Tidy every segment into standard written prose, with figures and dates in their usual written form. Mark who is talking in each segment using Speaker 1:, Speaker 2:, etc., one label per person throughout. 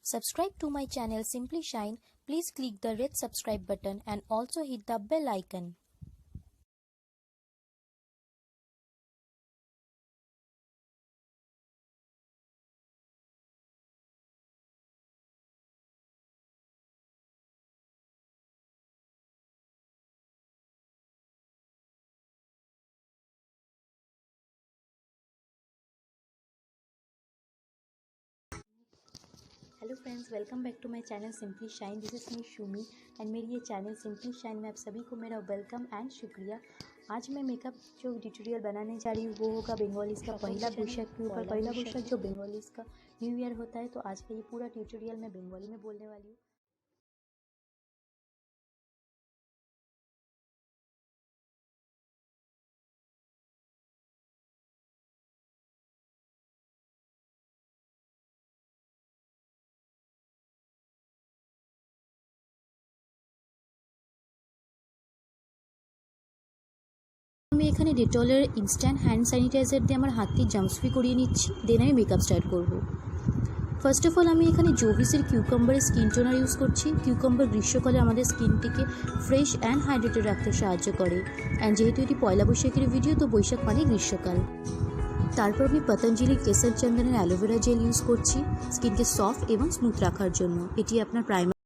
Speaker 1: Subscribe to my channel Simply Shine. Please click the red subscribe button and also hit the bell icon. Hello friends, welcome back to my channel simply shine. This is me Shumi and मेरी ये channel simply shine में आप सभी को मेरा welcome and शुक्रिया। आज मैं मेकअप जो ट्यूटोरियल बनाने जा रही हूँ वो होगा बंगालीज़ का पहला पोशाक के ऊपर। पहला पोशाक जो बंगालीज़ का न्यू ईयर होता है, तो आज का ये पूरा ट्यूटोरियल मैं बंगाली में बोलने वाली हूँ। আমি এখানে ডেটলের ইনস্ট্যান্ট হ্যান্ড স্যানিটাইজার দিয়ে আমার হাতটি জাম্পস ফ্রি করিয়ে নিচ্ছি, দেন আমি মেকআপ স্টার্ট করব। ফার্স্ট অফ অল আমি এখানে জোভিসের কিউকাম্বারের স্কিন টোনার ইউজ করছি। কিউকাম্বার গ্রীষ্মকালে আমাদের স্কিনটিকে ফ্রেশ অ্যান্ড হাইড্রেটেড রাখতে সাহায্য করে। অ্যান্ড যেহেতু এটি পয়লা বৈশাখের ভিডিও, তো বৈশাখ মানে গ্রীষ্মকাল। তারপর আমি পতঞ্জলি কেসার চন্দনের অ্যালোভেরা জেল ইউজ করছি স্কিনকে সফট এবং স্মুথ রাখার জন্য। এটি আপনার প্রাইমার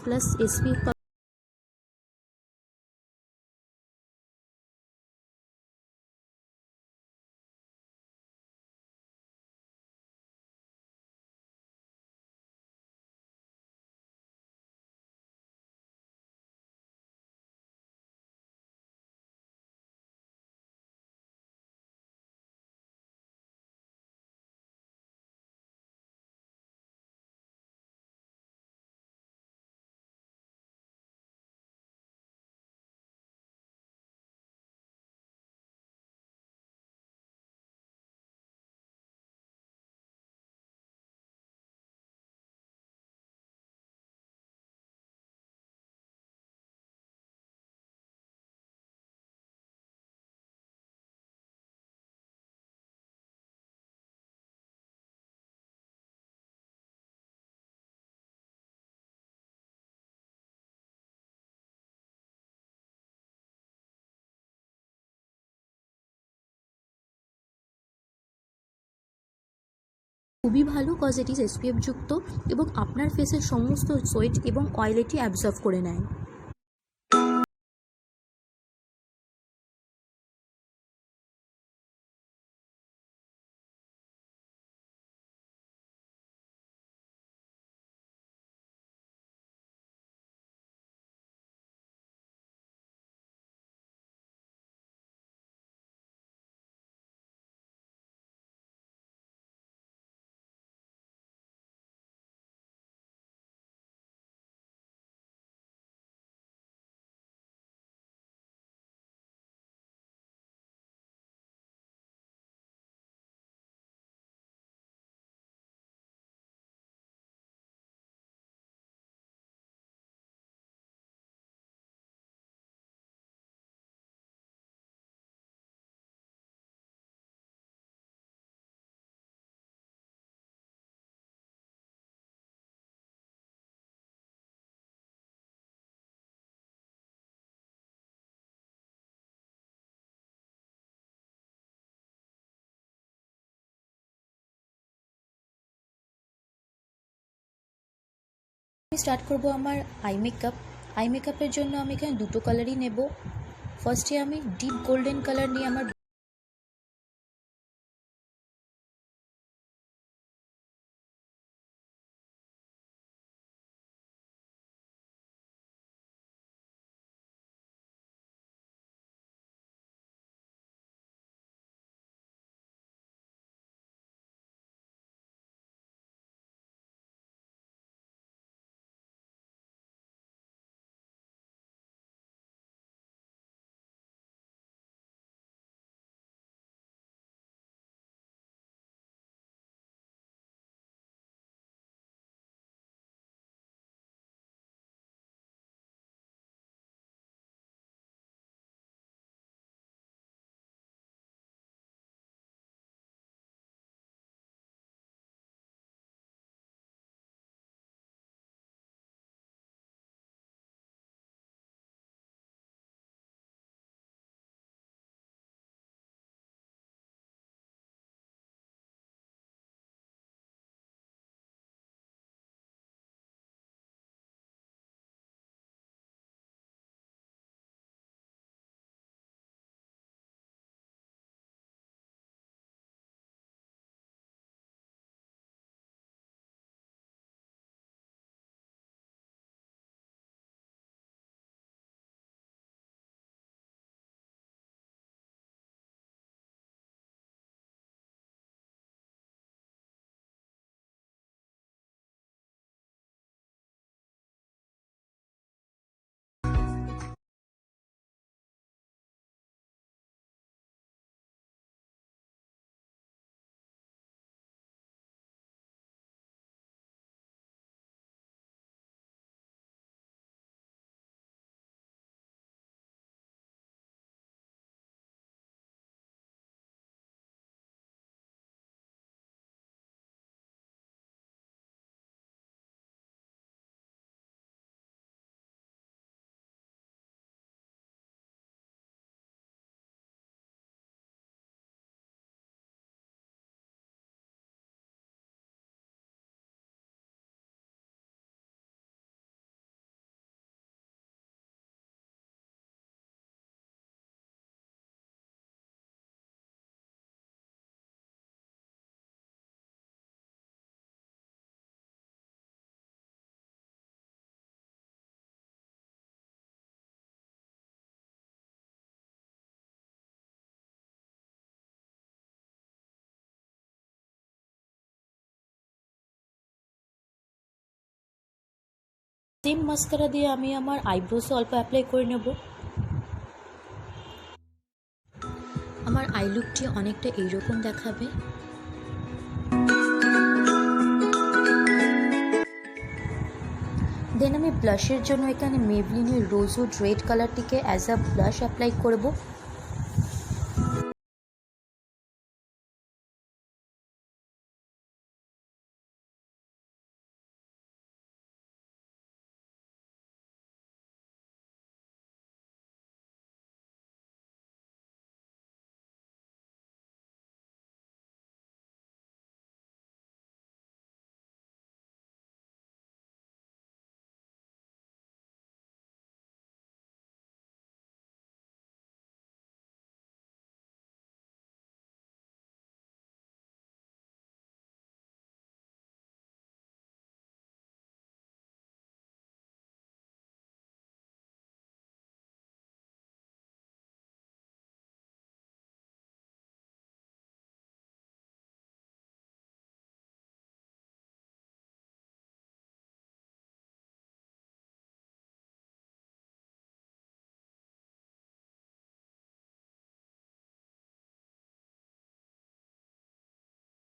Speaker 1: প্লাস এসপিএফ খুবই ভালো, কজ এটি এসপিএফ যুক্ত এবং আপনার ফেসের সমস্ত সোয়েট এবং অয়েল এটি অ্যাবজর্ব করে নেয়। আমি স্টার্ট করব আমার আই মেকআপ। আই মেকআপের জন্য আমি এখানে দুটো কালারই নেব। ফার্স্টে আমি ডিপ গোল্ডেন কালার নিয়ে আমার সেম মাস্কারা দিয়ে আমি আমার আইব্রোসে অল্প অ্যাপ্লাই করে নেব। আমার আই লুকটি অনেকটা এইরকম দেখাবে। দেন আমি ব্লাশের জন্য এখানে মেবলিনের রোজউড রেড কালারটিকে অ্যাজ আ ব্লাশ অ্যাপ্লাই করব।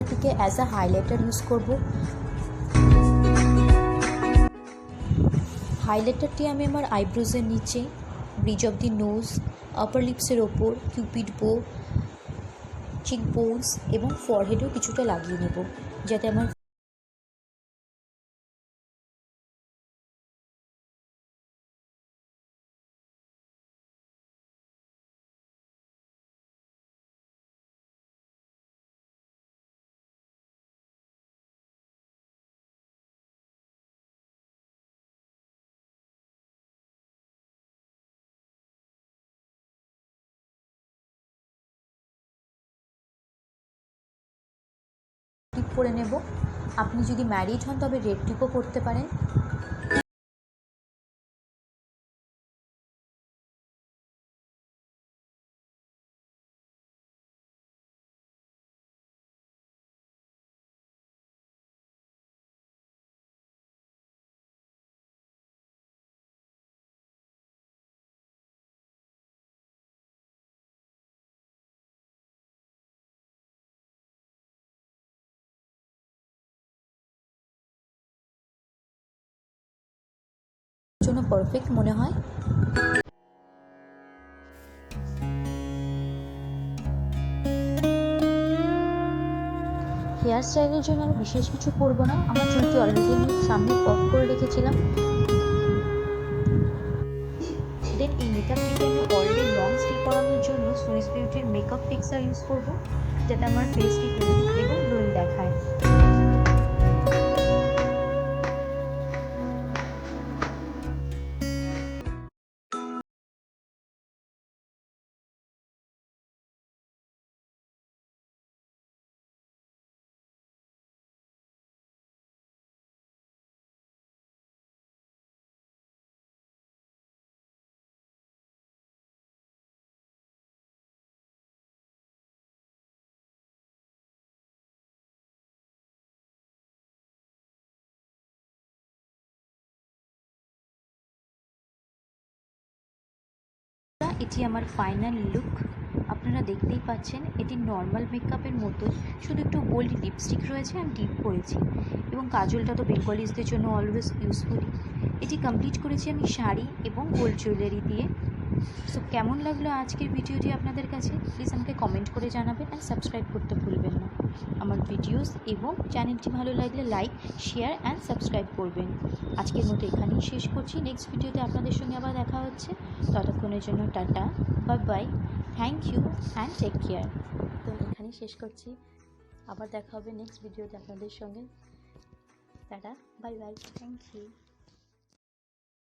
Speaker 1: এটিকে অ্যাজ আ হাইলাইটার ইউজ করব। হাইলাইটারটি আমি আমার আইব্রোজের নিচে, ব্রিজ অফ দি নোজ, আপার লিপসের ওপর, কিউপিড বো, চিক বোনস এবং ফরহেডেও কিছুটা লাগিয়ে নেব, যাতে আমার টিপ করে নেব। আপনি যদি ম্যারিড হন তবে রেড টিপও করতে পারেন। জন্য পারফেক্ট মনে হয়। হেয়ার স্টাইলের জন্য আমি বিশেষ কিছু করবো না, আমার চুলটি অলরেডি আমি সামনে পপ করে রেখেছিলাম। দেন এই মেকআপটিকে আমি অলরেডি লং স্টে করানোর জন্য সুইস বিউটির মেকআপ ফিক্সার ইউজ করব, যাতে আমার ফেসটি হেলদি এবং গ্লোয়িং দেখায়। এটি আমার ফাইনাল লুক, আপনারা দেখতেই পাচ্ছেন। এটি নর্মাল মেকআপের মতোই, শুধু একটু বোল্ড লিপস্টিক রয়েছে, আমি টিপ করেছি এবং কাজলটা তো বেঙ্গলিজদের জন্য অলওয়েজ ইউজফুলি। এটি কমপ্লিট করেছি আমি শাড়ি এবং গোল্ড জুয়েলারি দিয়ে। সো কেমন লাগলো আজকের ভিডিওটি আপনাদের কাছে, প্লিজ আমাকে কমেন্ট করে জানাবেন অ্যান্ড সাবস্ক্রাইব করতে ভুলবেন না আমার ভিডিওস, এবং চ্যানেলটি ভালো লাগলে লাইক, শেয়ার অ্যান্ড সাবস্ক্রাইব করবেন। আজকের মতো এখানেই শেষ করছি, নেক্সট ভিডিওতে আপনাদের সঙ্গে আবার দেখা হচ্ছে। ততক্ষণের জন্য tata, bye bye, thank you and take care. তো এখানেই শেষ করছি, আবার দেখা হবে নেক্সট ভিডিওতে আপনাদের সঙ্গে। Tata, bye bye, thank you.